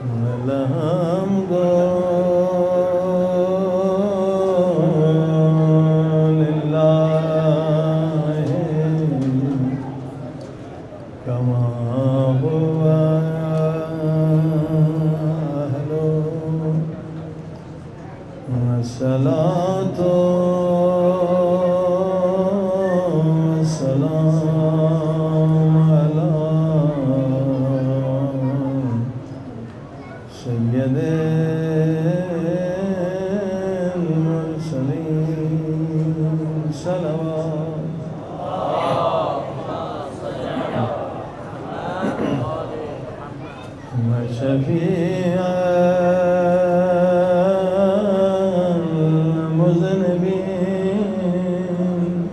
والحمد لله كما هو أهله والصلاة والسلام على سيد المرسلين صلوات وشفيع المذنبين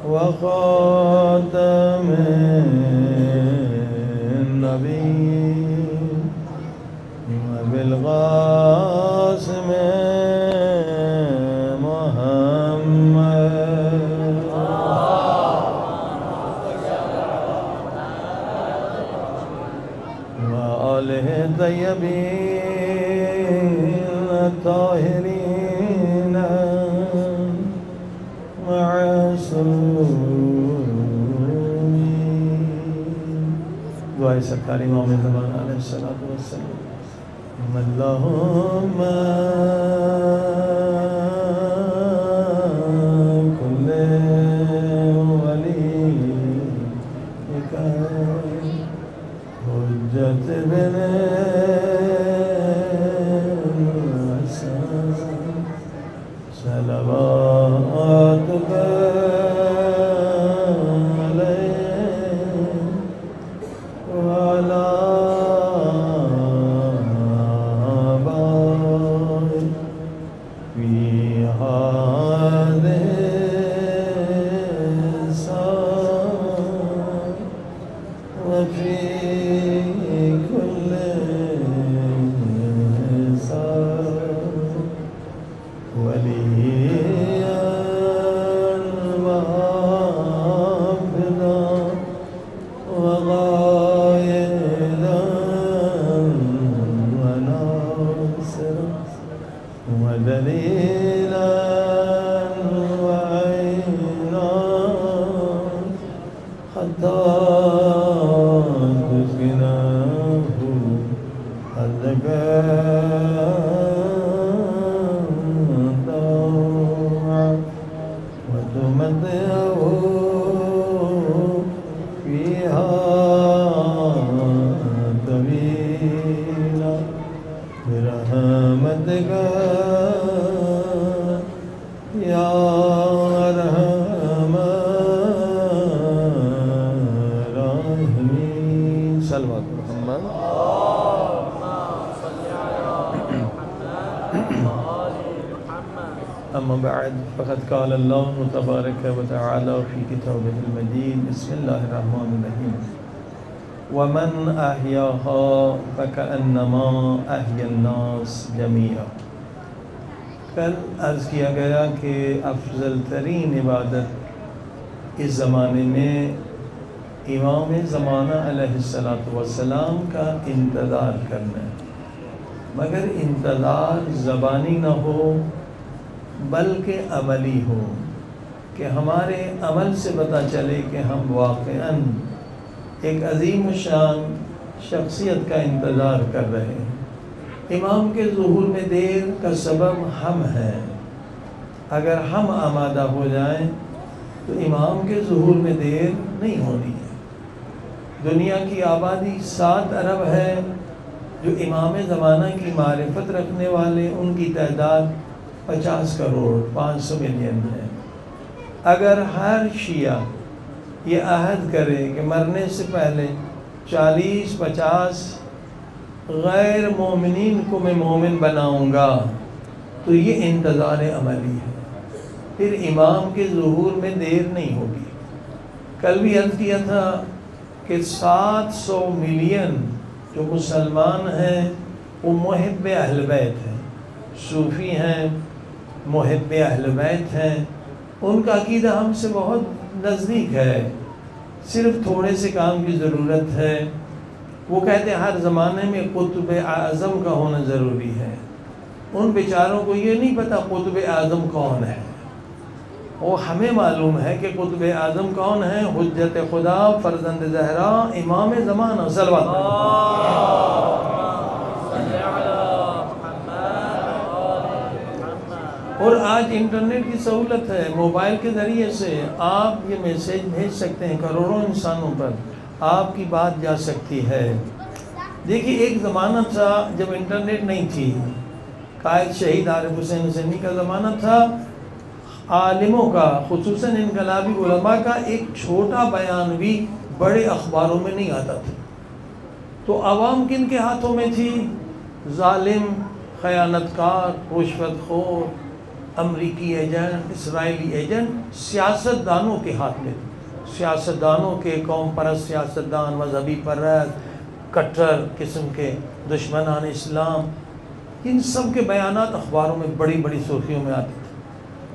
وخاتم النبيين وبالقاسم محمد وآله الطيبين الطاهرين معصومين. دعائے سرکار امام زمان علیہ الصلوۃ والسلام. اللهم كل وليك حجة بن الحسن صلواتك عليه وعلى ودليلا وعينا حتى تسكنه حدك طوعا وتمتعه فيها طويلا برحمتك يا أرحم الراحمين. صلوات محمد. أما بعد فقد قال الله تبارك وتعالى في كتابه المجيد. بسم الله الرحمن الرحيم. ومن أحياها فكأنما أحيا الناس جميعا. کل عرض کیا گیا کہ افضل ترین عبادت اس زمانے میں امام زمانہ علیہ السلام کا انتظار کرنا ہے، مگر انتظار زبانی نہ ہو بلکہ عملی ہو، کہ ہمارے عمل سے پتہ چلے کہ ہم واقعاً ایک عظیم الشان شخصیت کا انتظار کر رہے ہیں۔ امام کے ظہور میں دیر کا سبب ہم ہیں۔ اگر ہم آمادہ ہو جائیں تو امام کے ظہور میں دیر نہیں ہونی ہے۔ دنیا کی آبادی 7 ارب ہے، جو امام زمانہ کی معرفت رکھنے والے ان کی تعداد 50 کروڑ 500 ملین ہے۔ اگر ہر شیعہ یہ عہد کرے کہ مرنے سے پہلے 40-50 غیر مومنین کو میں مومن بناؤں گا تو یہ انتظار عملی ہے، پھر امام کے ظہور میں دیر نہیں ہوگی۔ کل بھی عرض کیا تھا کہ 700 ملین جو مسلمان ہیں وہ محب اہل بیت ہیں، صوفی ہیں، محب اہل بیت ہیں، ان کا عقیدہ ہم سے بہت نزدیک ہے، صرف تھوڑے سے کام کی ضرورت ہے وہ کہتے ہیں ہر زمانے میں قطب اعظم کا ہونا ضروری ہے. ان بیچاروں کو یہ نہیں پتہ قطب اعظم کون ہے. وہ ہمیں معلوم ہے کہ قطب اعظم کون ہے. حجت خدا، فرزند زہرا، امام زمانہ. صلوات. اور آج انٹرنیٹ کی سہولت ہے، موبائل کے ذریعے سے آپ یہ میسیج بھیج سکتے ہیں کروڑوں انسانوں پر، آپ کی بات جا سکتی ہے. دیکھیے ایک زمانہ تھا جب انٹرنیٹ نہیں تھی، قائد شہید عارف حسین حسینی کا زمانہ تھا. عالموں کا، خصوصاً انقلابی علماء کا ایک چھوٹا بیان بھی بڑے اخباروں میں نہیں آتا تھا. تو عوام کن کے ہاتھوں میں تھی؟ ظالم، خیانت کار، رشوت خور، امریکی ایجنٹ، اسرائیلی ایجنٹ، سیاست دانوں کے ہاتھ میں. سیاست دانوں کے، قوم پرست سیاست دان، مذہبی پرست، کٹر قسم کے دشمنان اسلام، ان سب کے بیانات اخباروں میں بڑی بڑی سرخیوں میں آتے تھے.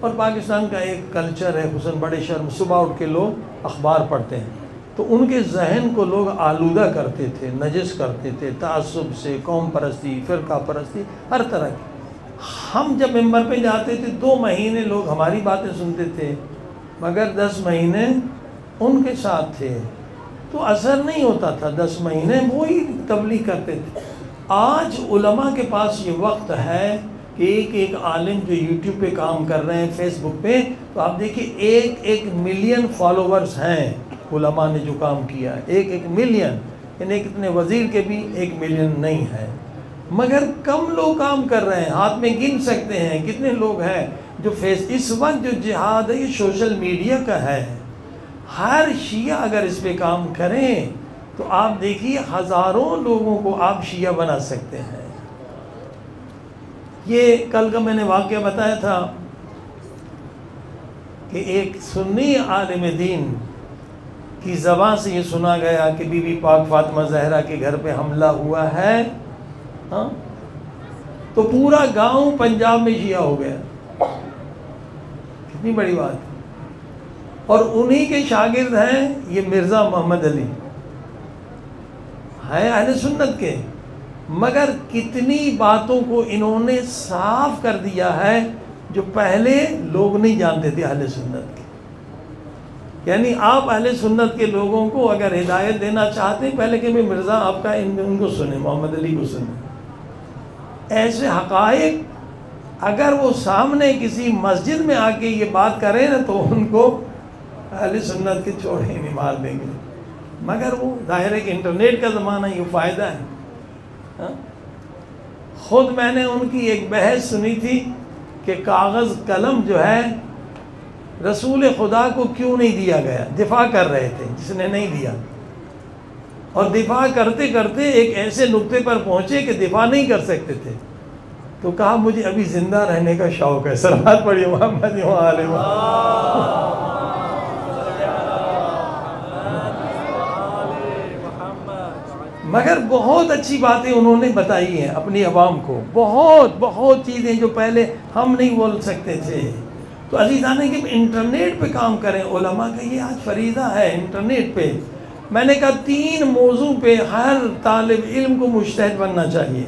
اور پاکستان کا ایک کلچر ہے، خصوصاً بڑے شہر میں صبح اٹھ کے لوگ اخبار پڑھتے ہیں، تو ان کے ذہن کو لوگ آلودہ کرتے تھے، نجس کرتے تھے، تعصب سے، قوم پرستی، فرقہ پرستی، ہر طرح کی. ہم جب ممبر پہ جاتے تھے 2 مہینے لوگ ہماری باتیں سنتے تھے، مگر 10 مہینے ان کے ساتھ تھے تو اثر نہیں ہوتا تھا. 10 مہینے وہی تبلیغ کرتے تھے. آج علماء کے پاس یہ وقت ہے کہ ایک ایک عالم جو یوٹیوب پہ کام کر رہے ہیں، فیس بک پہ، تو آپ دیکھیے 1 ملین فالوورز ہیں علماء نے جو کام کیا ہے. 1 ملین، یعنی کتنے وزیر کے بھی 1 ملین نہیں ہے، مگر کم لوگ کام کر رہے ہیں. ہاتھ میں گن سکتے ہیں کتنے لوگ ہیں جو اس وقت جو جہاد ہے یہ سوشل میڈیا کا ہے. ہر شیعہ اگر اس پہ کام کریں تو آپ دیکھیے ہزاروں لوگوں کو آپ شیعہ بنا سکتے ہیں. یہ کل کا میں نے واقعہ بتایا تھا کہ ایک سنی عالم دین کی زبان سے یہ سنا گیا کہ بی بی پاک فاطمہ زہرا کے گھر پہ حملہ ہوا ہے، تو پورا گاؤں پنجاب میں شیعہ ہو گیا. کتنی بڑی بات ہے. اور انہی کے شاگرد ہیں یہ مرزا محمد علی، ہیں اہل سنت کے، مگر کتنی باتوں کو انہوں نے صاف کر دیا ہے جو پہلے لوگ نہیں جانتے تھے اہل سنت کے. یعنی آپ اہل سنت کے لوگوں کو اگر ہدایت دینا چاہتے ہیں، پہلے کہ میں مرزا آپ کا ان کو سنیں، محمد علی کو سنیں. ایسے حقائق اگر وہ سامنے کسی مسجد میں آ کے یہ بات کریں نا تو ان کو اہل سنت کے چوڑے نہیں مار دیں گے. مگر وہ ظاہر ہے کہ انٹرنیٹ کا زمانہ یہ فائدہ ہے. خود میں نے ان کی ایک بحث سنی تھی کہ کاغذ قلم جو ہے رسول خدا کو کیوں نہیں دیا گیا. دفاع کر رہے تھے جس نے نہیں دیا، اور دفاع کرتے کرتے ایک ایسے نقطے پر پہنچے کہ دفاع نہیں کر سکتے تھے، تو کہا مجھے ابھی زندہ رہنے کا شوق ہے. صلوات پڑھیے محمد علیہ. مگر بہت اچھی باتیں انہوں نے بتائی ہیں اپنی عوام کو، بہت چیزیں جو پہلے ہم نہیں بول سکتے تھے. تو عزیزان کہ انٹرنیٹ پہ کام کریں. علماء کا یہ آج فریضہ ہے انٹرنیٹ پہ. میں نے کہا 3 موضوع پہ ہر طالب علم کو مجتہد بننا چاہیے.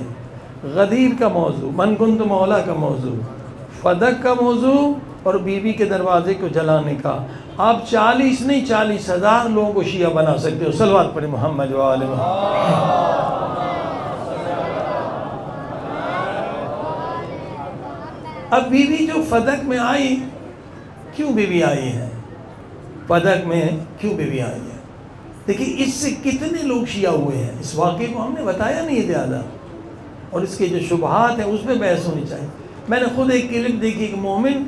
غدیر کا موضوع، من کنت مولا کا موضوع، فدق کا موضوع، اور بی بی کے دروازے کو جلانے کا. آپ 40 نہیں 40,000 لوگوں کو شیعہ بنا سکتے ہو. صلوات پڑھیں محمد و آل محمد. اب بی بی جو فدق میں آئی، کیوں بی بی آئی ہے فدق میں، کیوں بی بی آئی ہے؟ دیکھیے اس سے کتنے لوگ شیعہ ہوئے ہیں. اس واقعے کو ہم نے بتایا نہیں زیادہ، اور اس کے جو شبہات ہیں اس پہ بحث ہونی چاہیے. میں نے خود ایک کلپ دیکھی، ایک مومن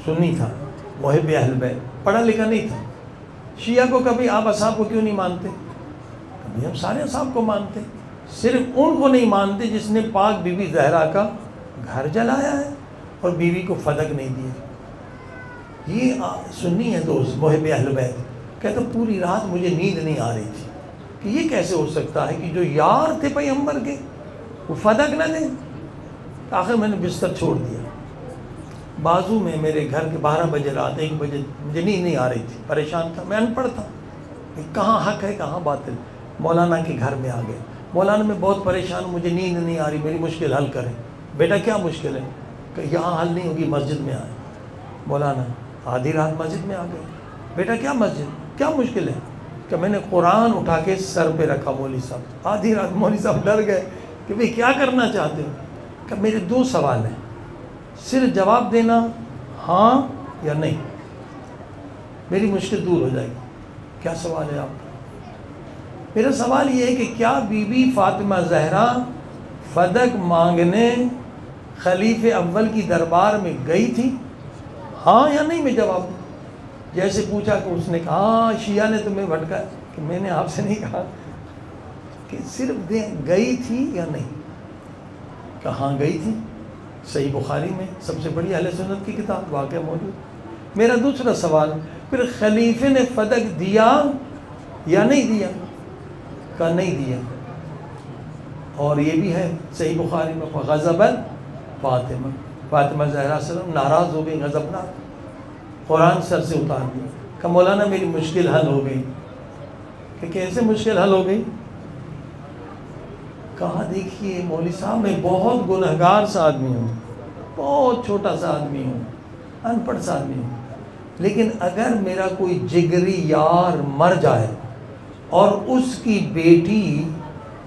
سنی تھا، محب اہل بیت، پڑھا لکھا نہیں تھا. شیعہ کو کبھی آپ اصحاب کو کیوں نہیں مانتے؟ کبھی ہم سارے اصحاب کو مانتے، صرف ان کو نہیں مانتے جس نے پاک بی بی زہرا کا گھر جلایا ہے اور بیوی کو فدق نہیں دیا. یہ سنی ہے دوست، محب اہل بیت، کہتا پوری رات مجھے نیند نہیں آ رہی تھی کہ یہ کیسے ہو سکتا ہے کہ جو یار تھے پیغمبر کے وہ فدق نہ دیں. آخر میں نے بستر چھوڑ دیا. بازو میں میرے گھر کے 12 بجے رات 1 بجے مجھے نیند نہیں آ رہی تھی، پریشان تھا، میں ان پڑھ تھا، کہاں حق ہے کہاں باطل. مولانا کے گھر میں آ گئے. مولانا میں بہت پریشان ہوں, مجھے نیند نہیں آ رہی, میری مشکل حل کریں. بیٹا کیا مشکل ہے؟ کہ یہاں حل نہیں ہوگی, مسجد میں آئے. مولانا آدھی رات مسجد میں آ گئے. بیٹا کیا مسجد, کیا مشکل ہے؟ کہ میں نے قرآن اٹھا کے سر پہ رکھا. مولوی صاحب آدھی رات, مولوی صاحب ڈر گئے کہ بھئی کیا کرنا چاہتے ہو؟ کہ میرے 2 سوال ہیں, صرف جواب دینا ہاں یا نہیں, میری مشکل دور ہو جائے گی. کیا سوال ہے آپ کا؟ میرا سوال یہ ہے کہ کیا بی بی فاطمہ زہرا فدق مانگنے خلیفہ اول کی دربار میں گئی تھی؟ ہاں یا نہیں میں جواب دوں. جیسے پوچھا کہ اس نے کہا ہاں شیعہ نے تمہیں بھٹکا, کہ میں نے آپ سے نہیں کہا, کہ صرف گئی تھی یا نہیں. کہاں گئی تھی؟ صحیح بخاری میں, سب سے بڑی اہل سنت کی کتاب, واقعہ موجود. میرا دوسرا سوال, پھر خلیفے نے فدق دیا یا نہیں دیا؟ کہا نہیں دیا. اور یہ بھی ہے صحیح بخاری میں, غضبت فاطمہ, فاطمہ زہرا سلام ناراض ہو گئی, غضبناک, قرآن سر سے اتار دیا. کہ مولانا میری مشکل حل ہو گئی. کہ کیسے مشکل حل ہو گئی؟ کہا دیکھیے مولوی صاحب میں بہت گنہگار سا آدمی ہوں, بہت چھوٹا سا آدمی ہوں, ان پڑھ سا آدمی ہوں, لیکن اگر میرا کوئی جگری یار مر جائے اور اس کی بیٹی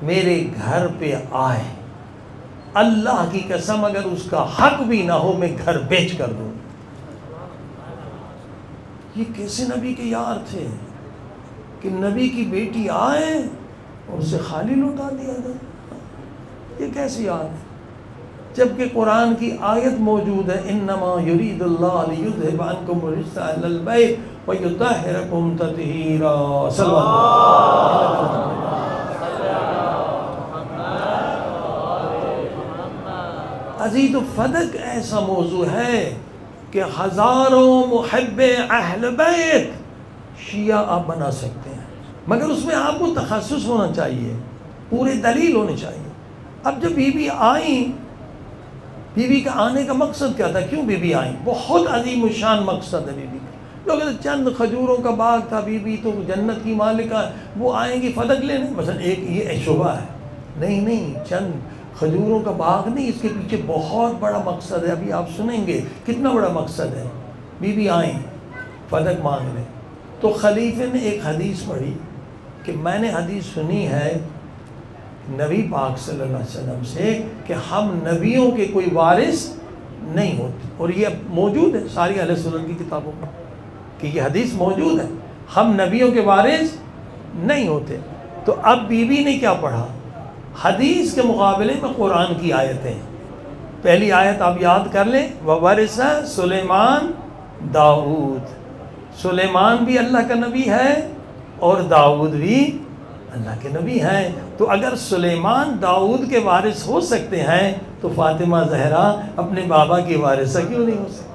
میرے گھر پہ آئے, اللہ کی قسم اگر اس کا حق بھی نہ ہو میں گھر بیچ کر دوں. یہ کیسے نبی کے یار تھے کہ نبی کی بیٹی آئے اور اسے خالی لوٹا دیا جائے؟ یہ کیسی یار ہے؟ جبکہ قرآن کی آیت موجود ہے, انما یرید اللہ لیذھب عنکم الرجس اہل البیت ویطہرکم تطہیرا. صلی اللہ عزیز. و فدق ایسا موضوع ہے کہ ہزاروں محب اہل بیت شیعہ آپ بنا سکتے ہیں, مگر اس میں آپ کو تخصص ہونا چاہیے, پورے دلیل ہونے چاہیے. اب جب بی بی آئیں, بی بی کا آنے کا مقصد کیا تھا, کیوں بی بی آئیں؟ بہت عظیم الشان مقصد ہے بی بی کا. لوگ کہتے چند کھجوروں کا باغ تھا, بی بی تو جنت کی مالکہ, وہ آئیں گی فدق لینے, مثلا ایک یہ شبہ ہے. نہیں, چند کھجوروں کا باغ نہیں, اس کے پیچھے بہت بڑا مقصد ہے. ابھی آپ سنیں گے کتنا بڑا مقصد ہے. بی بی آئیں فدق مانگ لیں. تو خلیفے نے ایک حدیث پڑھی کہ میں نے حدیث سنی ہے نبی پاک صلی اللہ علیہ وسلم سے کہ ہم نبیوں کے کوئی وارث نہیں ہوتے, اور یہ موجود ہے ساری اہل سنت کی کتابوں میں کہ یہ حدیث موجود ہے, ہم نبیوں کے وارث نہیں ہوتے. تو اب بی بی نے کیا پڑھا؟ حدیث کے مقابلے میں قرآن کی آیتیں. پہلی آیت آپ یاد کر لیں, وَوَرِثَ سلیمان داؤد. سلیمان بھی اللہ کا نبی ہے اور داؤد بھی اللہ کے نبی ہیں. تو اگر سلیمان داؤد کے وارث ہو سکتے ہیں تو فاطمہ زہرا اپنے بابا کی وارثہ کیوں نہیں ہو سکتی؟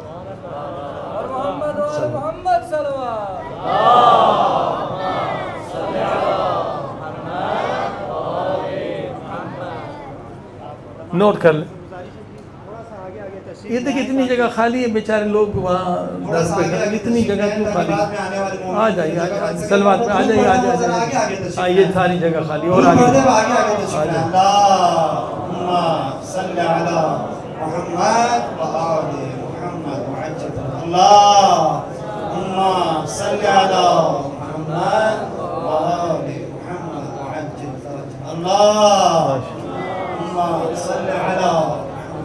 نوٹ کر لیں. یہ دیکھ اتنی جگہ خالی ہے, بیچارے لوگ وہاں درس پہ کریں, اتنی جگہ کیوں خالی؟ آ جائیے سلوات پہ آ جائیے, ہاں یہ ساری جگہ خالی, اور آگے اللہم صلی علی محمد و آل محمد وعجل. اللہم صلی علی محمد و آل محمد وعجل فرج. اللہم صلی علی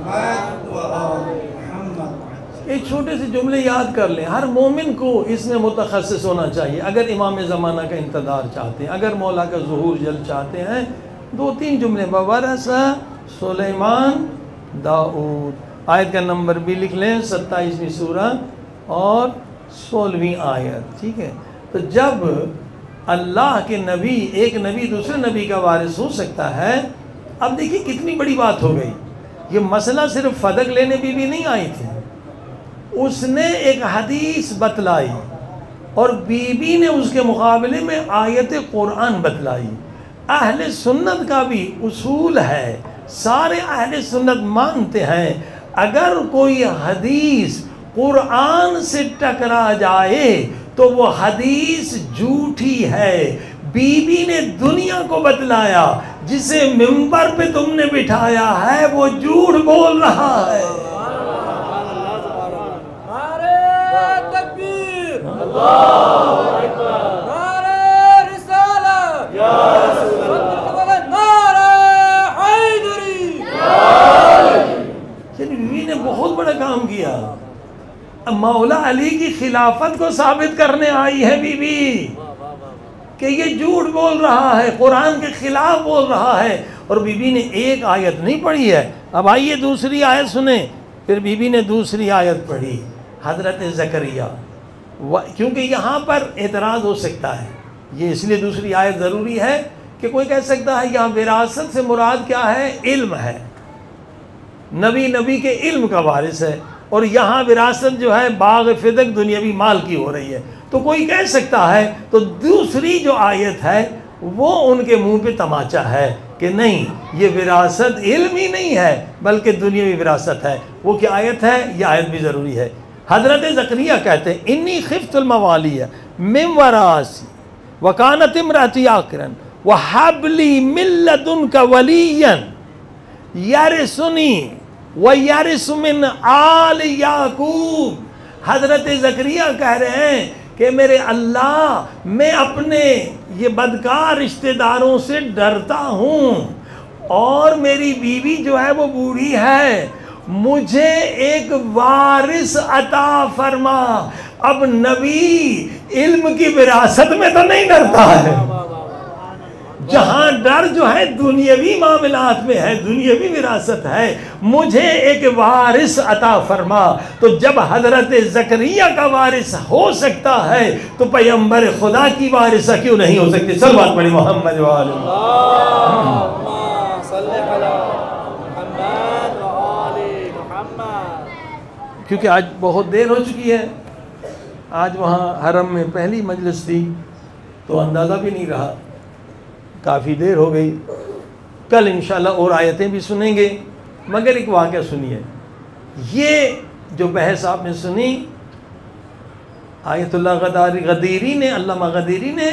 محمد و آل محمد. ایک چھوٹے سے جملے یاد کر لیں, ہر مومن کو اس میں متخصص ہونا چاہیے. اگر امام زمانہ کا انتظار چاہتے ہیں, اگر مولا کا ظہور جلد چاہتے ہیں, 2-3 جملے. وَوَرَثَ سلیمان داؤد. آیت کا نمبر بھی لکھ لیں, 27ویں سورہ اور 16ویں آیت. ٹھیک ہے. تو جب اللہ کے نبی, ایک نبی دوسرے نبی کا وارث ہو سکتا ہے, اب دیکھیے کتنی بڑی بات ہو گئی. یہ مسئلہ صرف فدق لینے بی بی نہیں آئی تھی, اس نے ایک حدیث بتلائی اور بی بی نے اس کے مقابلے میں آیت قرآن بتلائی. اہل سنت کا بھی اصول ہے, سارے اہل سنت مانتے ہیں اگر کوئی حدیث قرآن سے ٹکرا جائے تو وہ حدیث جھوٹی ہے, بیوی نے دنیا کو بتلایا، جسے منبر پہ تم نے بٹھایا ہے وہ جھوٹ بول رہا ہے۔ نعرہ تکبیر، اللہ اکبر، نعرہ رسالت، یا رسول اللہ، نعرہ حیدری، یعنی بیوی نے بہت بڑا کام کیا۔ مولا علی کی خلافت کو ثابت کرنے آئی ہے بیوی کہ یہ جھوٹ بول رہا ہے، قرآن کے خلاف بول رہا ہے، اور بیوی نے ایک آیت نہیں پڑھی ہے۔ اب آئیے دوسری آیت سنیں۔ پھر بیوی نے دوسری آیت پڑھی، حضرت زکریا، کیونکہ یہاں پر اعتراض ہو سکتا ہے، یہ اس لیے دوسری آیت ضروری ہے کہ کوئی کہہ سکتا ہے یہاں وراثت سے مراد کیا ہے؟ علم ہے، نبی کے علم کا وارث ہے، اور یہاں وراثت جو ہے باغ فدق دنیاوی مال کی ہو رہی ہے۔ تو کوئی کہہ سکتا ہے تو دوسری جو آیت ہے وہ ان کے منہ پہ تماچا ہے کہ نہیں، یہ وراثت علم ہی نہیں ہے بلکہ دنیاوی وراثت ہے۔ وہ کیا آیت ہے؟ یہ آیت بھی ضروری ہے۔ حضرت زکریا کہتے ہیں انی خفت الموالی من وراثی وکانت امراتی عاقرا وہب لی من لدنک ولیا یرثنی وَيَرِثُ مِنْ آلِ یعقوب۔ حضرت زکریا کہہ رہے ہیں کہ میرے اللہ، میں اپنے یہ بدکار رشتہ داروں سے ڈرتا ہوں، اور میری بیوی جو ہے وہ بوڑھی ہے، مجھے ایک وارث عطا فرما۔ اب نبی علم کی وراثت میں تو نہیں ڈرتا ہے، جہاں ڈر جو ہے دنیاوی معاملات میں ہے، دنیاوی وراثت ہے، مجھے ایک وارث عطا فرما۔ تو جب حضرت زکریا کا وارث ہو سکتا ہے تو پیغمبر خدا کی وارثہ کیوں نہیں ہو سکتی؟ صلوات پڑھی محمد وآلہ اللہم صلی علی محمد وآل محمد۔ کیونکہ آج بہت دیر ہو چکی ہے، آج وہاں حرم میں پہلی مجلس تھی تو اندازہ بھی نہیں رہا، کافی دیر ہو گئی۔ کل انشاءاللہ اور آیتیں بھی سنیں گے، مگر ایک واقعہ سنیے۔ یہ جو بحث آپ نے سنی، آیت اللہ غدیری نے، علامہ غدیری نے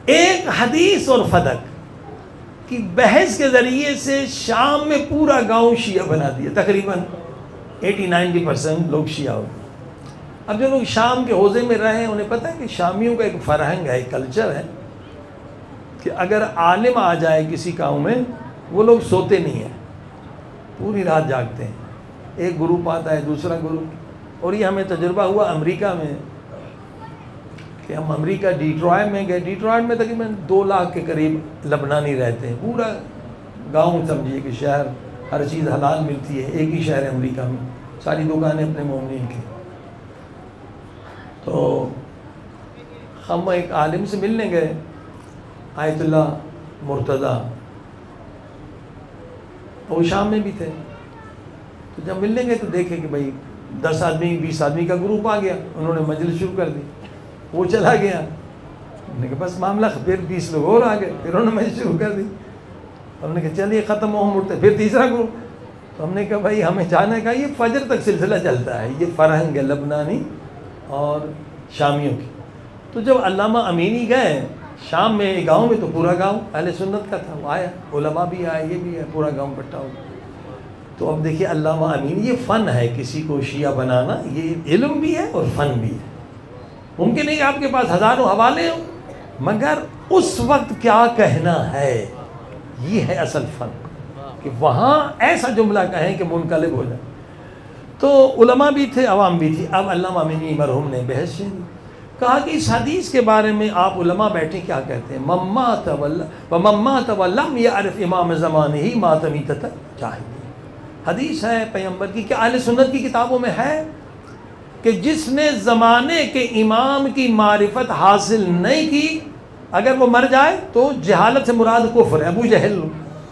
ایک حدیث اور فدق کی بحث کے ذریعے سے شام میں پورا گاؤں شیعہ بنا دیا، تقریباً 80-90% لوگ شیعہ ہو۔ اب جو لوگ شام کے حوزے میں رہے ہیں انہیں پتہ ہے کہ شامیوں کا ایک فرہنگ ہے، ایک کلچر ہے کہ اگر عالم آ جائے کسی گاؤں میں وہ لوگ سوتے نہیں ہیں، پوری رات جاگتے ہیں۔ ایک گروپ آتا ہے، دوسرا گروپ، اور یہ ہمیں تجربہ ہوا امریکہ میں کہ ہم امریکہ ڈیٹرائٹ میں گئے۔ ڈیٹرائٹ میں تقریباً 2 لاکھ کے قریب لبنانی رہتے ہیں، پورا گاؤں سمجھیے کہ شہر، ہر چیز حلال ملتی ہے، ایک ہی شہر ہے امریکہ میں، ساری دکانیں اپنے مومنین کی۔ تو ہم ایک عالم سے ملنے گئے، آیت اللہ مرتضیٰ، وہ شام میں بھی تھے۔ تو جب ملنے گئے تو دیکھے کہ بھائی 10 آدمی 20 آدمی کا گروپ آ گیا، انہوں نے مجلس شروع کر دی، وہ چلا گیا، ہم نے کہا بس معاملہ، پھر 20 لوگ اور آ گئے، پھر انہوں نے مجلس شروع کر دی۔ ہم نے کہا چلیے ختم ہو، ہم اٹھتے، پھر تیسرا گروپ۔ تو ہم نے کہا بھائی ہمیں جانے کا، یہ فجر تک سلسلہ چلتا ہے، یہ فرہنگ ہے لبنانی اور شامیوں کی۔ تو جب علامہ امینی گئے شام میں، گاؤں میں تو پورا گاؤں اہل سنت کا تھا، وہ آیا، علماء بھی آئے، یہ بھی ہے، پورا گاؤں اکٹھا ہو۔ تو اب دیکھیے علامہ امینی، یہ فن ہے کسی کو شیعہ بنانا، یہ علم بھی ہے اور فن بھی ہے۔ ممکن ہے کہ آپ کے پاس ہزاروں حوالے ہوں، مگر اس وقت کیا کہنا ہے، یہ ہے اصل فن، کہ وہاں ایسا جملہ کہیں کہ منقلب ہو جائے۔ تو علماء بھی تھے، عوام بھی تھی۔ اب علامہ امینی مرحوم نے بحث شروع کہا کہ اس حدیث کے بارے میں آپ علماء بیٹھے کیا کہتے ہیں؟ مَمَّا تَوَلَّمْ يَعْرِفْ امام زمانہ مَاتَ مِیتَةَ جاہلیہ۔ حدیث ہے پیغمبر کی، کہ اہل سنت کی کتابوں میں ہے کہ جس نے زمانے کے امام کی معرفت حاصل نہیں کی، اگر وہ مر جائے تو جہالت سے مراد کفر ہے، ابو جہل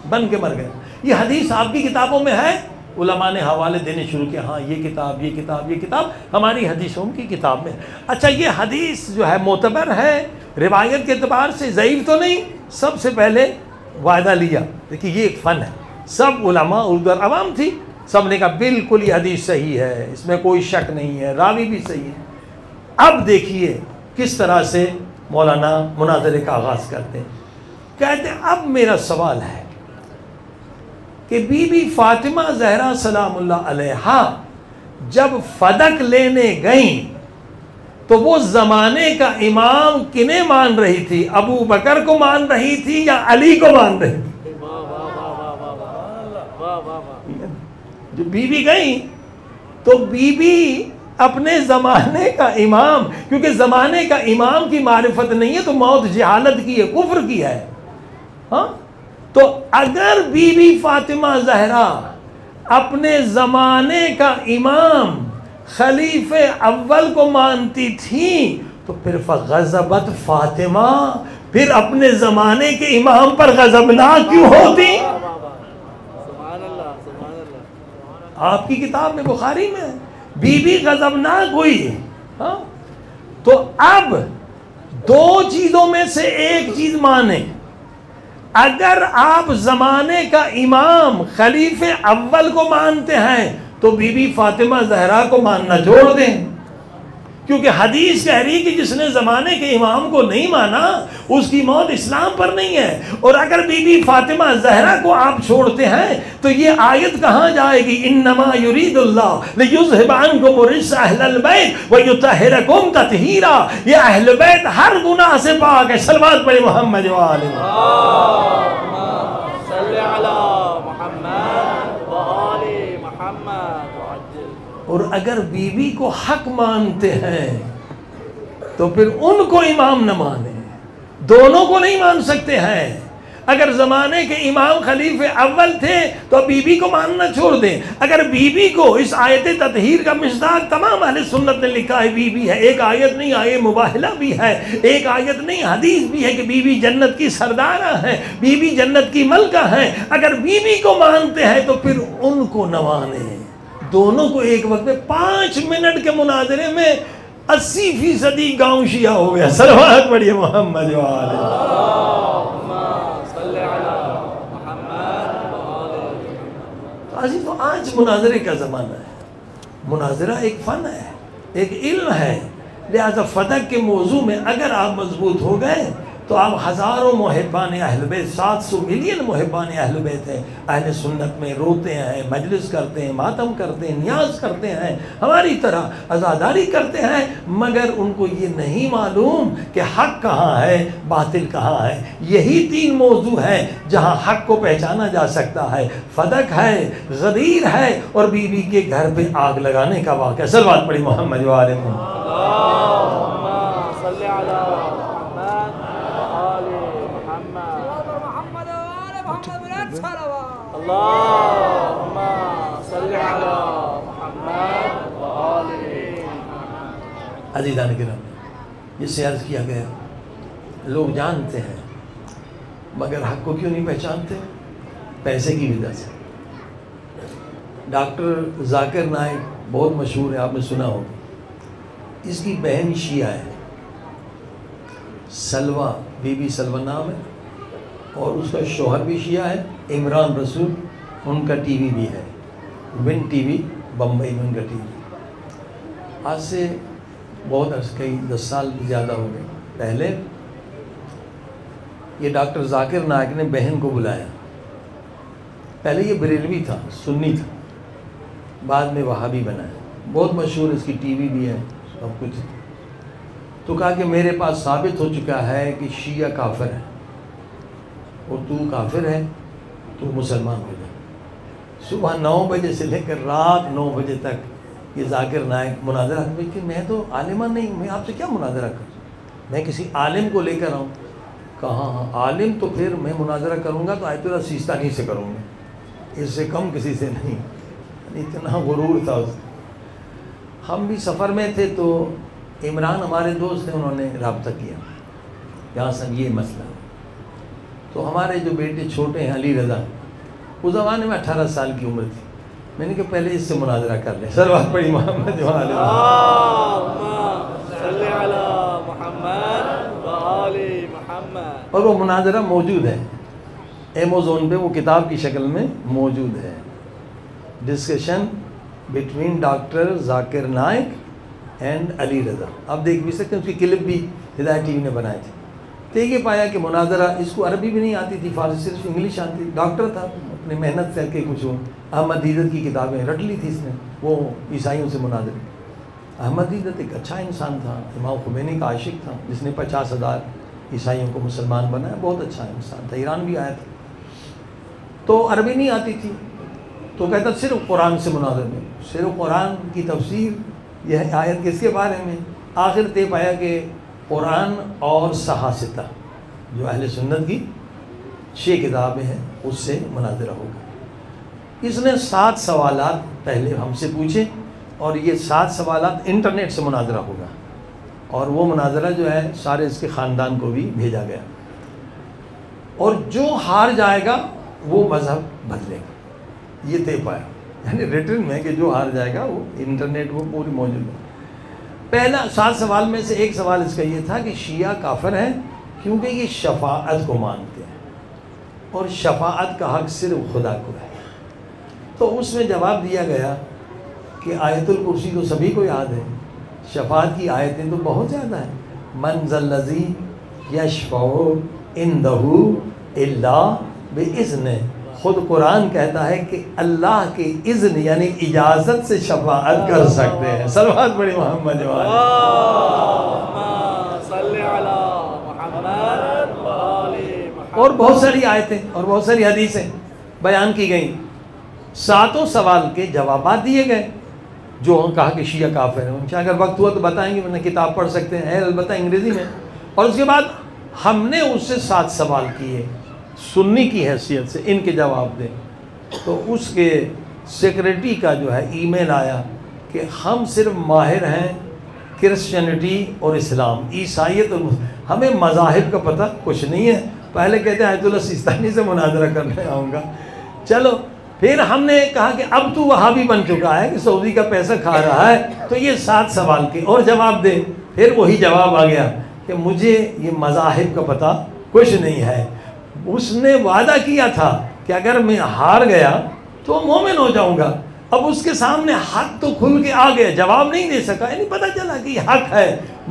بن کے مر گئے۔ یہ حدیث آپ کی کتابوں میں ہے؟ علماء نے حوالے دینے شروع کیا، ہاں یہ کتاب، یہ کتاب، یہ کتاب ہماری حدیثوں کی کتاب میں۔ اچھا یہ حدیث جو ہے معتبر ہے روایت کے اعتبار سے، ضعیف تو نہیں؟ سب سے پہلے وعدہ لیا، دیکھیے یہ ایک فن ہے، سب علماء اردو عوام تھی، سب نے کہا بالکل یہ حدیث صحیح ہے، اس میں کوئی شک نہیں ہے، راوی بھی صحیح ہے۔ اب دیکھیے کس طرح سے مولانا مناظرے کا آغاز کرتے ہیں. کہتے ہیں اب میرا سوال ہے کہ بی بی فاطمہ زہرا سلام اللہ علیہا جب فدق لینے گئیں تو وہ زمانے کا امام کنہیں مان رہی تھی؟ ابو بکر کو مان رہی تھی یا علی کو مان رہی تھی؟ جو بی بی گئیں تو بی بی اپنے زمانے کا امام، کیونکہ زمانے کا امام کی معرفت نہیں ہے تو موت جہالت کی ہے، کفر کی ہے. ہاں تو اگر بی بی فاطمہ زہرا اپنے زمانے کا امام خلیفہ اول کو مانتی تھیں تو پھر فغضبت فاطمہ، پھر اپنے زمانے کے امام پر غضبناک کیوں ہوتی؟ آپ کی کتاب میں بخاری میں بی بی غضبناک ہوئی. ہاں تو اب دو چیزوں میں سے ایک چیز مانیں. اگر آپ زمانے کا امام خلیفہ اول کو مانتے ہیں تو بی بی فاطمہ زہرا کو ماننا چھوڑ دیں، کیونکہ حدیث کہہ رہی کہ جس نے زمانے کے امام کو نہیں مانا اس کی موت اسلام پر نہیں ہے. اور اگر بی بی فاطمہ زہرا کو آپ چھوڑتے ہیں تو یہ آیت کہاں جائے گی؟ انما یرید اللہ لیذھب عنکم الرجس اہل البیت ویطہرکم تطہیرا. یہ اہل بیت ہر گناہ سے پاک ہے. صلوات پڑھیں محمد و آل اللہم صلی علی محمد و آل محمد. اور اگر بی بی کو حق مانتے ہیں تو پھر ان کو امام نہ مانیں، دونوں کو نہیں مان سکتے ہیں. اگر زمانے کے امام خلیفہ اول تھے تو بی بی کو ماننا چھوڑ دیں. اگر بی بی کو اس آیت تطہیر کا مصداق تمام اہل سنت نے لکھا ہے بی بی ہے، ایک آیت نہیں، آیت مباہلہ بھی ہے، ایک آیت نہیں حدیث بھی ہے کہ بی بی جنت کی سردارہ ہیں، بی بی جنت کی ملکہ ہیں. اگر بی بی کو مانتے ہیں تو پھر ان کو نہ مانیں. دونوں کو ایک وقت میں 5 منٹ کے مناظرے میں 80% گاؤں شیعہ ہو گیا. صلوات پڑھیے محمد و آل تو آج مناظرے کا زمانہ ہے. مناظرہ ایک فن ہے، ایک علم ہے. لہذا فدق کے موضوع میں اگر آپ مضبوط ہو گئے تو آپ ہزاروں محبان اہل بیت، 700 ملین محبان اہل بیت ہیں. اہل سنت میں روتے ہیں، مجلس کرتے ہیں، ماتم کرتے ہیں، نیاز کرتے ہیں، ہماری طرح عزاداری کرتے ہیں، مگر ان کو یہ نہیں معلوم کہ حق کہاں ہے، باطل کہاں ہے. یہی 3 موضوع ہیں جہاں حق کو پہچانا جا سکتا ہے. فدق ہے، غدیر ہے، اور بی بی کے گھر پہ آگ لگانے کا واقعہ. صلوات پڑھی محمد و آل محمد. اللہم صلی علی اللہم صلی علی محمد و آل محمد. عزیزان کرام، یہ سے عرض کیا گیا لوگ جانتے ہیں مگر حق کو کیوں نہیں پہچانتے؟ پیسے کی وجہ سے. ڈاکٹر ذاکر نائک بہت مشہور ہے، آپ نے سنا ہوگا. اس کی بہن شیعہ ہے، سلوہ، بی بی سلوہ نام ہے، اور اس کا شوہر بھی شیعہ ہے، عمران رسول. ان کا ٹی وی بھی ہے، ون ٹی وی، بمبئی میں ان کا ٹی وی. آج سے بہت عرص، کئی 10 سال زیادہ ہو گئے پہلے، یہ ڈاکٹر ذاکر نائک نے بہن کو بلایا. پہلے یہ بریلوی تھا، سنی تھا، بعد میں وہابی بنا ہے. بہت مشہور، اس کی ٹی وی بھی ہے، سب کچھ. تو کہا کہ میرے پاس ثابت ہو چکا ہے کہ شیعہ کافر ہے اور تو کافر ہے، تو مسلمان ہو جائے. صبح 9 بجے سے لے کر رات 9 بجے تک یہ ذاکر نائک مناظرہ. کہ میں تو عالمہ نہیں، میں آپ سے کیا مناظرہ کروں، میں کسی عالم کو لے کر آؤں. کہاں ہاں عالم تو پھر میں مناظرہ کروں گا تو آیت اللہ سیستانی سے کروں گا، اس سے کم کسی سے نہیں. اتنا غرور تھا اس. ہم بھی سفر میں تھے تو عمران ہمارے دوست ہیں، انہوں نے رابطہ کیا یہاں سے یہ مسئلہ. تو ہمارے جو بیٹے چھوٹے ہیں علی رضا، اس زمانے میں 18 سال کی عمر تھی. میں نے کہا پہلے اس سے مناظرہ کر لیں. صلوات پڑھی محمد و آل صلی علی محمد و آل محمد. اور وہ مناظرہ موجود ہے ایمیزون پہ، وہ کتاب کی شکل میں موجود ہے. Discussion between doctor Zakir Naik and Ali Raza. آپ دیکھ بھی سکتے ہیں، اس کی کلپ بھی ہدایت ٹی وی نے بنائے تھے. تو یہ پایا کہ مناظرہ، اس کو عربی بھی نہیں آتی تھی، فارسی صرف انگلش آتی. ڈاکٹر تھا، اپنی محنت کر کے کچھ وہ احمد دیدت کی کتابیں رٹ لی تھی اس نے، وہ عیسائیوں سے مناظرے. احمد دیدت ایک اچھا انسان تھا، امام خمینی کا عاشق تھا، جس نے 50,000 عیسائیوں کو مسلمان بنایا. بہت اچھا انسان تھا، ایران بھی آیا تھا. تو عربی نہیں آتی تھی، تو کہتا صرف قرآن سے مناظر میں، صرف قرآن کی تفسیر، یہ آیت کس کے بارے میں. آخر طے پایا کہ قرآن اور صحاستہ جو اہل سنت کی 6 کتابیں ہیں اس سے مناظرہ ہوگا. اس نے 7 سوالات پہلے ہم سے پوچھے، اور یہ 7 سوالات انٹرنیٹ سے مناظرہ ہوگا، اور وہ مناظرہ جو ہے سارے اس کے خاندان کو بھی بھیجا گیا. اور جو ہار جائے گا وہ مذہب بدلے گا، یہ طے پایا. یعنی ریٹرن میں کہ جو ہار جائے گا وہ انٹرنیٹ وہ پوری موجود ہے. پہلا 7 سوال میں سے ایک سوال اس کا یہ تھا کہ شیعہ کافر ہیں کیونکہ یہ شفاعت کو مانتے ہیں، اور شفاعت کا حق صرف خدا کو ہے. تو اس میں جواب دیا گیا کہ آیت الکرسی تو سبھی کو یاد ہے، شفاعت کی آیتیں تو بہت زیادہ ہیں. من ذا الذی یشفع عنده الا باذنہ. خود قرآن کہتا ہے کہ اللہ کے اذن یعنی اجازت سے شفاعت کر سکتے ہیں. صلوات پڑھی محمد والے. اور بہت ساری آیتیں اور بہت ساری حدیثیں بیان کی گئیں. 7 سوال کے جوابات دیے گئے. جو کہا کہ شیعہ کافر ہیں، ان سے اگر وقت ہوا تو بتائیں گے، ورنہ کتاب پڑھ سکتے ہیں، البتہ انگریزی میں. اور اس کے بعد ہم نے اس سے 7 سوال کیے سنی کی حیثیت سے، ان کے جواب دیں. تو اس کے سیکریٹری کا جو ہے ای میل آیا کہ ہم صرف ماہر ہیں کرسچینٹی اور اسلام، عیسائیت اور ہمیں مذاہب کا پتہ کچھ نہیں ہے. پہلے کہتے ہیں آیت اللہ سیستانی سے مناظرہ کرنے آؤں گا. چلو پھر ہم نے کہا کہ اب تو وہابی بن چکا ہے کہ سعودی کا پیسہ کھا رہا ہے، تو یہ 7 سوال کے اور جواب دے. پھر وہی جواب آ گیا کہ مجھے یہ مذاہب کا پتہ کچھ نہیں ہے. اس نے وعدہ کیا تھا کہ اگر میں ہار گیا تو مومن ہو جاؤں گا. اب اس کے سامنے حق تو کھل کے آ گیا، جواب نہیں دے سکا. یعنی پتہ چلا کہ یہ حق ہے،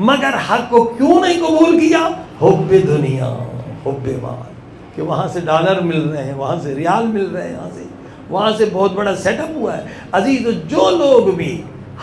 مگر حق کو کیوں نہیں قبول کیا؟ حب دنیا، حب مال، کہ وہاں سے ڈالر مل رہے ہیں، وہاں سے ریال مل رہے ہیں، وہاں سے بہت بڑا سیٹ اپ ہوا ہے. عزیز، جو لوگ بھی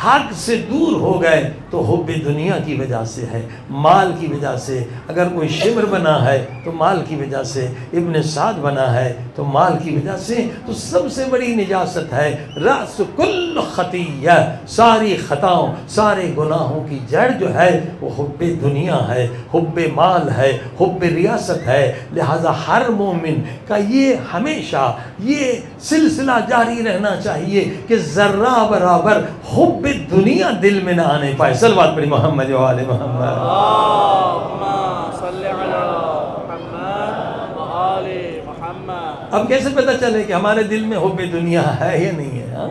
حق سے دور ہو گئے تو حب دنیا کی وجہ سے ہے، مال کی وجہ سے. اگر کوئی شمر بنا ہے تو مال کی وجہ سے، ابن سعد بنا ہے تو مال کی وجہ سے. تو سب سے بڑی نجاست ہے رأس کل خطیہ، ساری خطاؤں سارے گناہوں کی جڑ جو ہے وہ حب دنیا ہے، حب مال ہے، حب ریاست ہے. لہذا ہر مومن کا یہ ہمیشہ یہ سلسلہ جاری رہنا چاہیے کہ ذرہ برابر حب دنیا دل میں نہ آنے پائے. صلوات پڑھی محمد و آل محمد. اب کیسے پتہ چلے کہ ہمارے دل میں حب دنیا ہے یا نہیں ہے؟ ہاں؟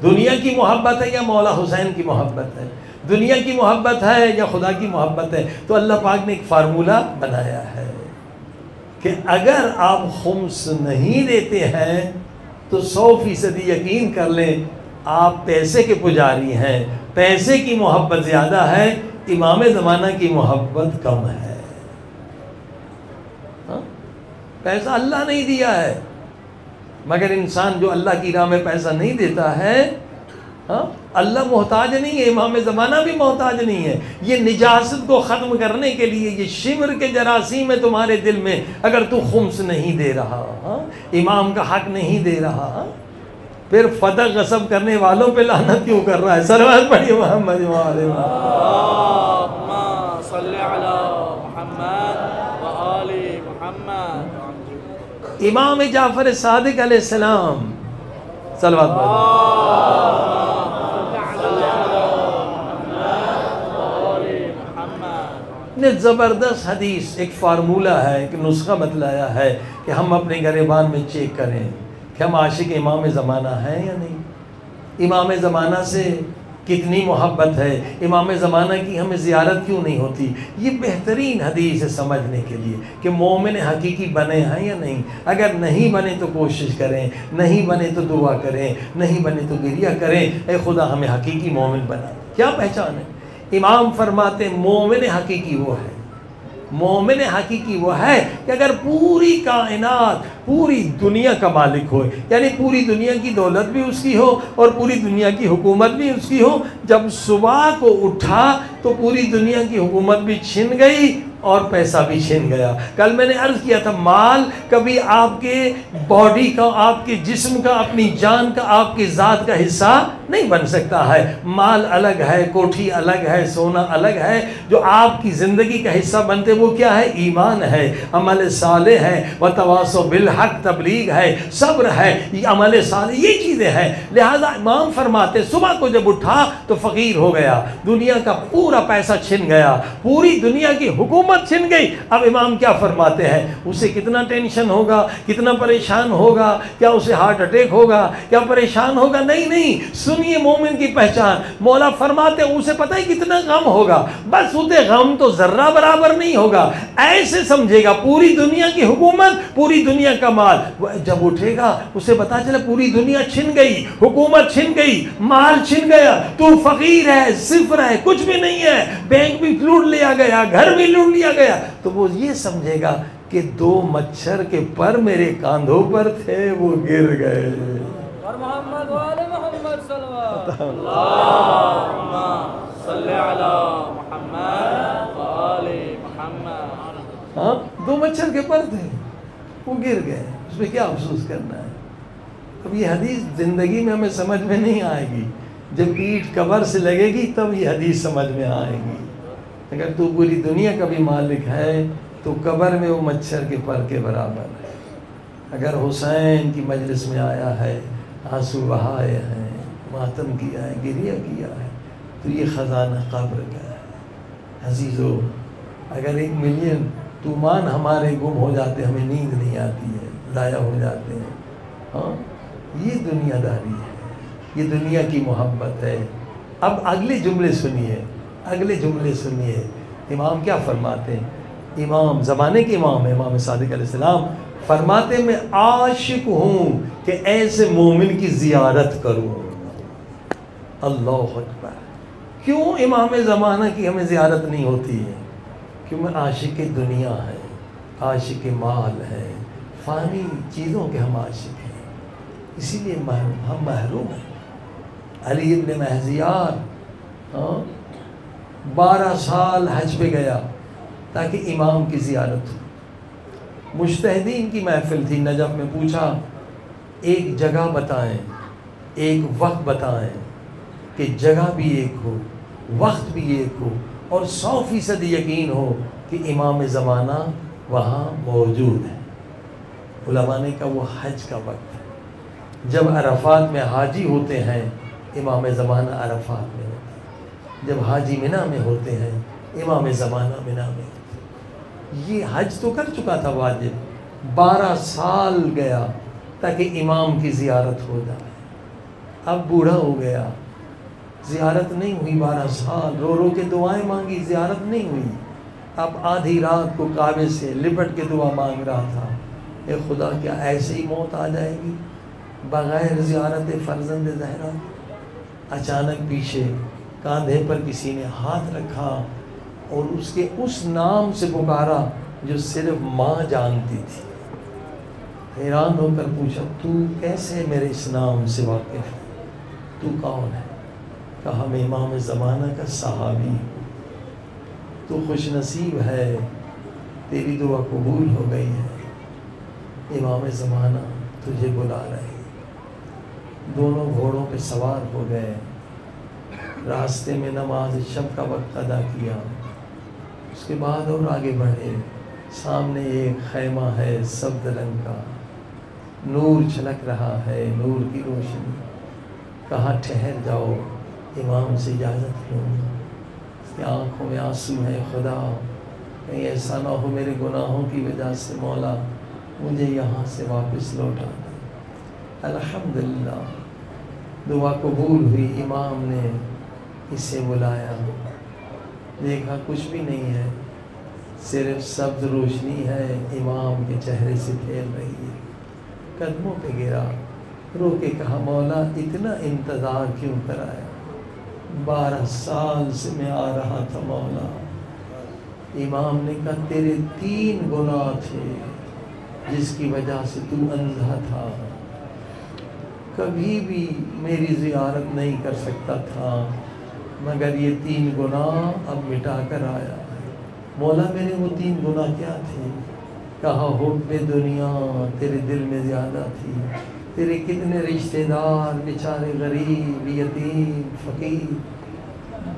دنیا کی محبت ہے یا مولا حسین کی محبت ہے؟ دنیا کی محبت ہے یا خدا کی محبت ہے؟ تو اللہ پاک نے ایک فارمولہ بنایا ہے کہ اگر آپ خمس نہیں دیتے ہیں تو 100% یقین کر لیں آپ پیسے کے پجاری ہیں. پیسے کی محبت زیادہ ہے، امام زمانہ کی محبت کم ہے. پیسہ اللہ نہیں دیا ہے، مگر انسان جو اللہ کی راہ میں پیسہ نہیں دیتا ہے، اللہ محتاج نہیں ہے، امام زمانہ بھی محتاج نہیں ہے. یہ نجاست کو ختم کرنے کے لیے یہ شمر کے جراثیم ہے تمہارے دل میں. اگر تو خمس نہیں دے رہا، امام کا حق نہیں دے رہا، پھر فتح غصب کرنے والوں پہ لعنت کیوں کر رہا ہے؟ صلوات پڑھیے محمد و آل اللہم صلی علی محمد و آل محمد. امام جعفر صادق علیہ السلام، صلوات پڑھیے، نے زبردست حدیث ایک فارمولہ ہے، ایک نسخہ بتلایا ہے کہ ہم اپنے گریبان میں چیک کریں کہ ہم عاشق امام زمانہ ہیں یا نہیں. امام زمانہ سے کتنی محبت ہے، امام زمانہ کی ہمیں زیارت کیوں نہیں ہوتی. یہ بہترین حدیث ہے سمجھنے کے لیے کہ مومن حقیقی بنے ہیں یا نہیں. اگر نہیں بنے تو کوشش کریں، نہیں بنے تو دعا کریں، نہیں بنے تو گریہ کریں، اے خدا ہمیں حقیقی مومن بنا. کیا پہچان ہے؟ امام فرماتے ہیں مومن حقیقی وہ ہے، مومن حقیقی وہ ہے کہ اگر پوری کائنات پوری دنیا کا مالک ہو، یعنی پوری دنیا کی دولت بھی اس کی ہو اور پوری دنیا کی حکومت بھی اس کی ہو، جب صبح کو اٹھا تو پوری دنیا کی حکومت بھی چھن گئی اور پیسہ بھی چھن گیا۔ کل میں نے عرض کیا تھا مال کبھی آپ کے باڈی کا، آپ کے جسم کا، اپنی جان کا، آپ کی ذات کا حصہ نہیں بن سکتا ہے۔ مال الگ ہے، کوٹھی الگ ہے، سونا الگ ہے، جو آپ کی زندگی کا حصہ بنتے وہ کیا ہے؟ ایمان ہے، عمل صالح ہے، وتواصوا بالحق تبلیغ ہے، صبر ہے، یہ عمل صالح، یہ چیزیں ہیں۔ لہذا امام فرماتے صبح کو جب اٹھا تو فقیر ہو گیا، دنیا کا پورا پیسہ چھن گیا، پوری دنیا کی حکومت چھن گئی۔ اب امام کیا فرماتے ہیں؟ اسے کتنا ٹینشن ہوگا، کتنا پریشان ہوگا، کیا اسے ہارٹ اٹیک ہوگا، کیا پریشان ہوگا؟ نہیں، سنیے مومن کی پہچان، مولا فرماتے ہیں اسے پتہ ہے کتنا غم ہوگا، بس اسے غم تو ذرہ برابر نہیں ہوگا، ایسے سمجھے گا پوری دنیا کی حکومت، پوری دنیا کا مال، جب اٹھے گا اسے پتا چلا پوری دنیا چھن گئی، حکومت چھن گئی، مال چھن گیا، تو فقیر ہے، صفر ہے، کچھ بھی نہیں ہے، بینک بھی لوٹ لیا گیا، گھر بھی لوٹ لیا گیا، تو وہ یہ سمجھے گا کہ 2 مچھر کے پر میرے کاندھوں پر تھے، وہ گر گئے۔ محمد وآل محمد صلوات اللہم صلی علی محمد وآل محمد۔ ہاں 2 مچھر کے پر تھے، وہ گر گئے، اس میں کیا افسوس کرنا ہے؟ اب یہ حدیث زندگی میں ہمیں سمجھ میں نہیں آئے گی، جب پیٹھ قبر سے لگے گی تب یہ حدیث سمجھ میں آئے گی۔ اگر تو پوری دنیا کا بھی مالک ہے تو قبر میں وہ مچھر کے پر کے برابر ہے۔ اگر حسین کی مجلس میں آیا ہے، آنسو بہائے ہیں، ماتم کیا ہے، گریہ کیا ہے، تو یہ خزانہ قبر کا ہے۔ عزیزو اگر 1 ملین تومان ہمارے گم ہو جاتے، ہمیں نیند نہیں آتی ہے، ضائع ہو جاتے ہیں، ہاں یہ دنیا داری ہے، یہ دنیا کی محبت ہے۔ اب اگلے جملے سنیے، اگلے جملے سنیے، امام کیا فرماتے ہیں؟ امام زمانے کے امام ہیں، امام صادق علیہ السلام فرماتے میں عاشق ہوں کہ ایسے مومن کی زیارت کروں۔ اللہ اکبر! کیوں امام زمانہ کی ہمیں زیارت نہیں ہوتی ہے؟ کیوں میں عاشق دنیا ہے، عاشق مال ہے، فانی چیزوں کے ہم عاشق ہیں، اسی لیے ہم محروم ہیں۔ علی ابن مہزیار 12 سال حج پہ گیا تاکہ امام کی زیارت ہو۔ مجتہدین کی محفل تھی نجف میں، پوچھا ایک جگہ بتائیں، ایک وقت بتائیں کہ جگہ بھی ایک ہو، وقت بھی ایک ہو، اور 100% یقین ہو کہ امام زمانہ وہاں موجود ہے۔ علماء نے کہا وہ حج کا وقت ہے، جب عرفات میں حاجی ہوتے ہیں، امام زمانہ عرفات میں ہوتے ہیں، جب حاجی منی میں ہوتے ہیں، امام زمانہ منی میں ہوتے ہیں۔ یہ حج تو کر چکا تھا واجب، 12 سال گیا تاکہ امام کی زیارت ہو جائے۔ اب بوڑھا ہو گیا، زیارت نہیں ہوئی، 12 سال رو رو کے دعائیں مانگی، زیارت نہیں ہوئی۔ اب آدھی رات کو کعبے سے لپٹ کے دعا مانگ رہا تھا، اے خدا کیا ایسے ہی موت آ جائے گی بغیر زیارت فرزند زہرا؟ اچانک پیچھے کاندھے پر کسی نے ہاتھ رکھا اور اس کے اس نام سے پکارا جو صرف ماں جانتی تھی۔ حیران ہو کر پوچھا تو کیسے میرے اس نام سے واقف ہے، تو کون ہے؟ کہا میں امام زمانہ کا صحابی ہوں، تو خوش نصیب ہے، تیری دعا قبول ہو گئی ہے، امام زمانہ تجھے بلا رہے۔ دونوں گھوڑوں پہ سوار ہو گئے، راستے میں نماز شب کا وقت ادا کیا، اس کے بعد اور آگے بڑھے، سامنے ایک خیمہ ہے سبز رنگ کا، نور چھلک رہا ہے، نور کی روشنی۔ کہا ٹھہر جاؤ، امام سے اجازت لوں، اس کی آنکھوں میں آنسو ہے، خدا کہیں ایسا نہ ہو میرے گناہوں کی وجہ سے مولا مجھے یہاں سے واپس لوٹا دے۔ الحمدللہ دعا قبول ہوئی، امام نے اسے بلایا، دیکھا کچھ بھی نہیں ہے، صرف سبز روشنی ہے، امام کے چہرے سے پھیل رہی ہے۔ قدموں پہ گرا، رو کے کہا مولا اتنا انتظار کیوں کرایا؟ 12 سال سے میں آ رہا تھا مولا. امام نے کہا تیرے 3 گناہ تھے جس کی وجہ سے تو اندھا تھا، کبھی بھی میری زیارت نہیں کر سکتا تھا، مگر یہ 3 گناہ اب مٹا کر آیا. مولا میرے وہ 3 گناہ کیا تھے؟ کہا حب دنیا تیرے دل میں زیادہ تھی. تیرے کتنے رشتہ دار بیچارے غریب، یتیم، فقیر،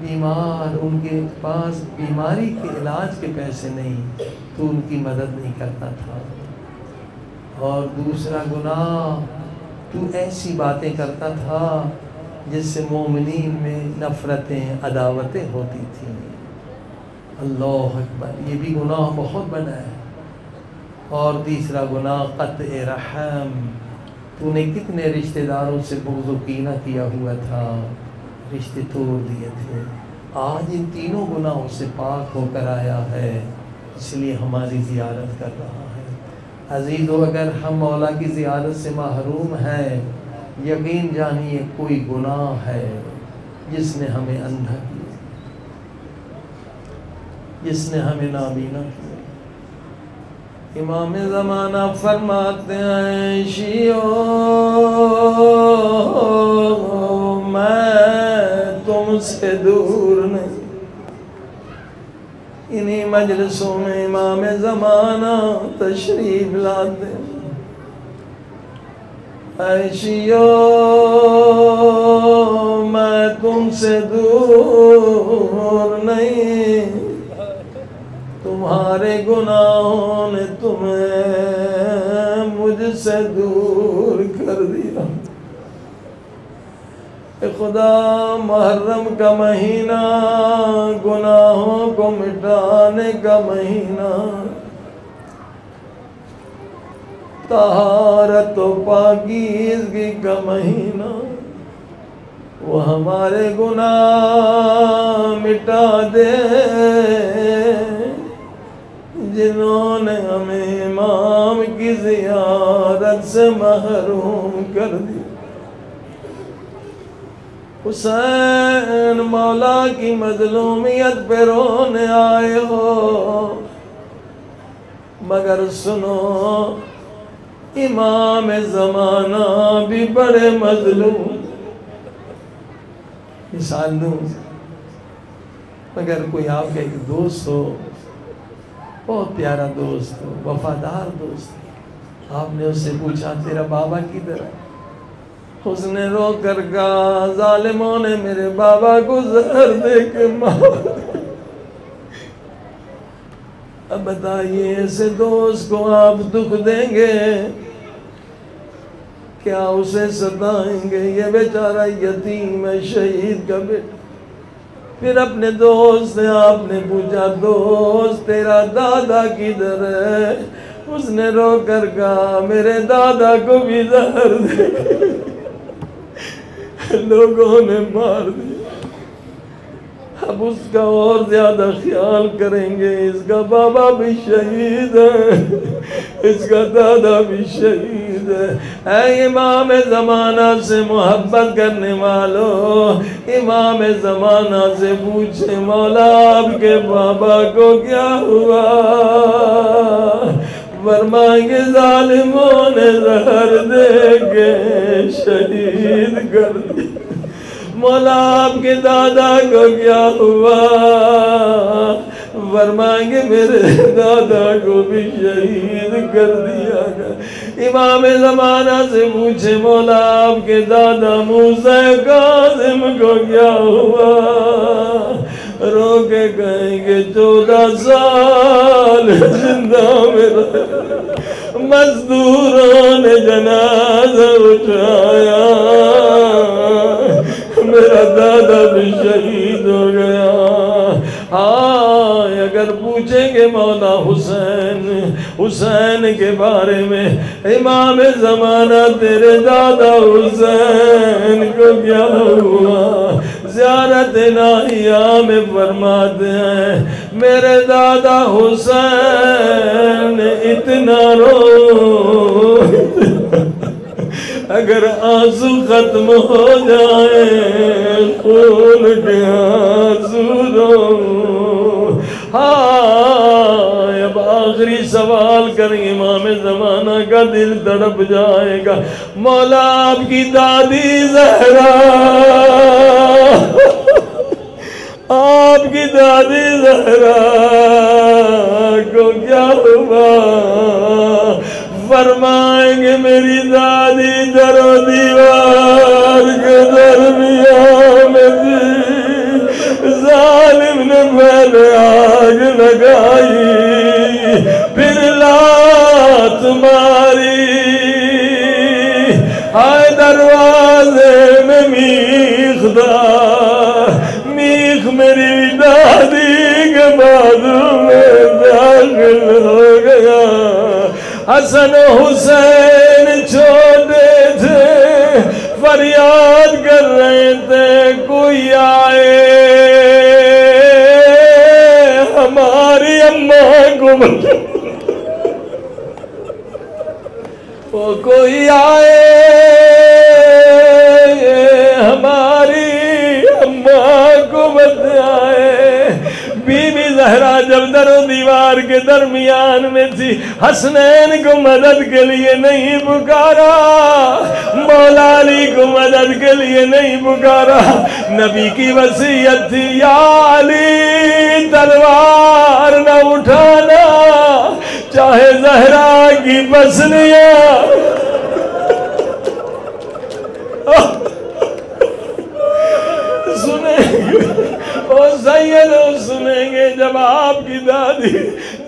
بیمار، ان کے پاس بیماری کے علاج کے پیسے نہیں، تو ان کی مدد نہیں کرتا تھا. اور دوسرا گناہ، تو ایسی باتیں کرتا تھا جس سے مومنین میں نفرتیں، عداوتیں ہوتی تھیں. اللہ اکبر، یہ بھی گناہ بہت بڑا ہے. اور تیسرا گناہ قطع رحم، تو نے کتنے رشتہ داروں سے بغض و کینہ کیا ہوا تھا، رشتے توڑ دیے تھے. آج ان تینوں گناہوں سے پاک ہو کر آیا ہے، اس لیے ہماری زیارت کر رہا ہے. عزیزو، اگر ہم مولا کی زیارت سے محروم ہیں، یقین جانیے کوئی گناہ ہے جس نے ہمیں اندھا کیا، جس نے ہمیں نابینا کیا. امام زمانہ فرماتے ہیں شیعو میں تم سے دور نہیں. انہی مجلسوں میں امام زمانہ تشریف لاتے. اے شیعو میں تم سے دور نہیں، تمہارے گناہوں نے تمہیں مجھ سے دور کر دیا. اے خدا، محرم کا مہینہ گناہوں کو مٹانے کا مہینہ، طہارت و پاکیزگی کا مہینہ، وہ ہمارے گناہ مٹا دے جنہوں نے ہمیں امام کی زیارت سے محروم کر دیا. حسین مولا کی مظلومیت پہ رونے آئے ہو، مگر سنو امام زمانہ بھی بڑے مظلوم. مثال دوں، اگر کوئی آپ کا ایک دوست ہو، بہت پیارا دوست ہو، وفادار دوست، آپ نے اس سے پوچھا تیرا بابا کدھر ہے؟ اس نے رو کر کہا ظالموں نے میرے بابا کو زہر دے کے مار. اب بتائیے ایسے دوست کو آپ دکھ دیں گے، کیا اسے ستائیں گے؟ یہ بیچارہ یتیم ہے، شہید کا بیٹا. پھر اپنے دوست سے آپ نے پوچھا دوست تیرا دادا کدھر ہے؟ اس نے رو کر کہا میرے دادا کو بھی زہر دے لوگوں نے مار دیا. اب اس کا اور زیادہ خیال کریں گے، اس کا بابا بھی شہید ہے، اس کا دادا بھی شہید ہے. اے امام زمانہ سے محبت کرنے والوں، امام زمانہ سے پوچھے مولا آپ کے بابا کو کیا ہوا؟ فرمائیں گے ظالموں نے زہر دے کے شہید کر دیا. مولا آپ کے دادا کو کیا ہوا؟ فرمائیں گے میرے دادا کو بھی شہید کر دیا گیا. امام زمانہ سے پوچھے مولا آپ کے دادا موسیٰ کاظم کو کیا ہوا؟ رو کے کہیں گے 14 سال زندہ میں رہے، مزدوروں نے جنازہ اٹھایا، میرا دادا بھی شہید ہو گیا. ہاں اگر پوچھیں گے مولا حسین کے بارے میں، امام زمانہ تیرے دادا حسین کو کیا ہوا؟ زیارت ناہیہ میں فرماتے ہیں میرے دادا حسین اتنا رو اگر آنسو ختم ہو جائے خون کے آنسو دو. ہائے اب آخری سوال کر امام زمانہ کا دل تڑپ جائے گا. مولا آپ کی دادی زہرا، آپ کی دادی زہرا کو کیا ہوا؟ فرمائیں گے میری دادی در و دیوار کے درمیان میں تھی، ظالم نے پہلے آگ لگائی پھر لات ماری. ہائے دروازے میں میخ تھا، میخ میری دادی کے بازو میں داخل ہو گیا. حسن و حسین چھوٹے تھے، فریاد کر رہے تھے کوئی آئے ہماری اماں کو بچائے. وہ کوئی آئے ہماری اماں کو بچائے. بی بی زہرا جب در و دیوار کے درمیان میں تھی، حسنین کو مدد کے لیے نہیں پکارا، مولا علی کو مدد کے لیے نہیں پکارا. نبی کی وصیت تھی یا علی تلوار نہ اٹھانا چاہے زہرا کی پسلیاں. سنیں گے او سیدو، سنیں گے جب آپ کی دادی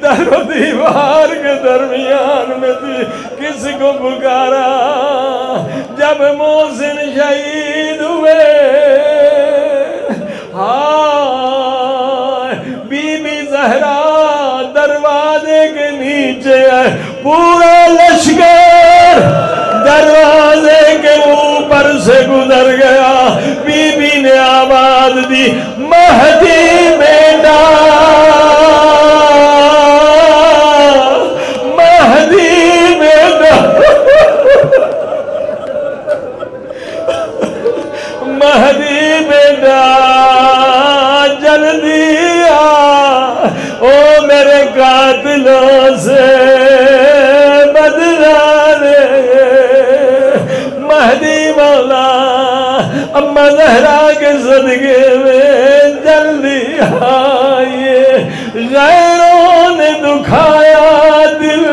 در و دیوار کے درمیان میں تھی کس کو پکارا؟ جب محسن شہید ہوئے. ہائے بی بی زہرا دروازے کے نیچے ہے، پورا لشکر دروازے کے اوپر سے گزر گیا. بی بی نے آواز دی مہدی بیٹا، مہدی بیٹا، مہدی بیٹا جلدی آ، او میرے قاتلوں سے بدلہ لے. مہدی مولا اما زہرا کے صدقے میں جلدی آئیے. غیروں نے دکھایا دل،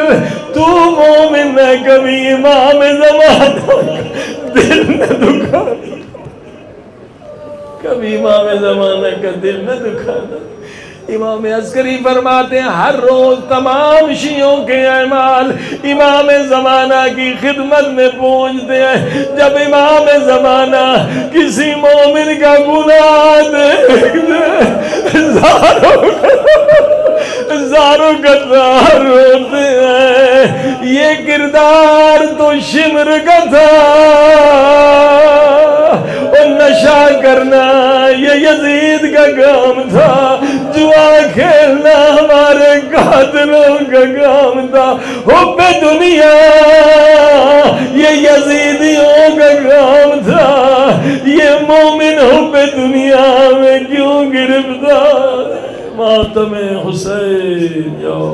تو مومن ہے کبھی امام زمانہ دل نہ دکھانا، کبھی امام زمانہ کا دل نہ دکھانا. امام عسکری فرماتے ہیں ہر روز تمام شیعوں کے اعمال امام زمانہ کی خدمت میں پہنچتے ہیں. جب امام زمانہ کسی مومن کا گناہ دیکھتے زاروں قطار ہوتے ہیں. یہ کردار تو شمر کا تھا، اور نشہ کرنا یہ یزید کا کام تھا، جوا کھیلنا ہمارے قاتلوں کا کام تھا، حب دنیا یہ یزیدیوں کا کام تھا. یہ مومن حب دنیا میں کیوں گرفتار؟ ماتم حسین جاؤ.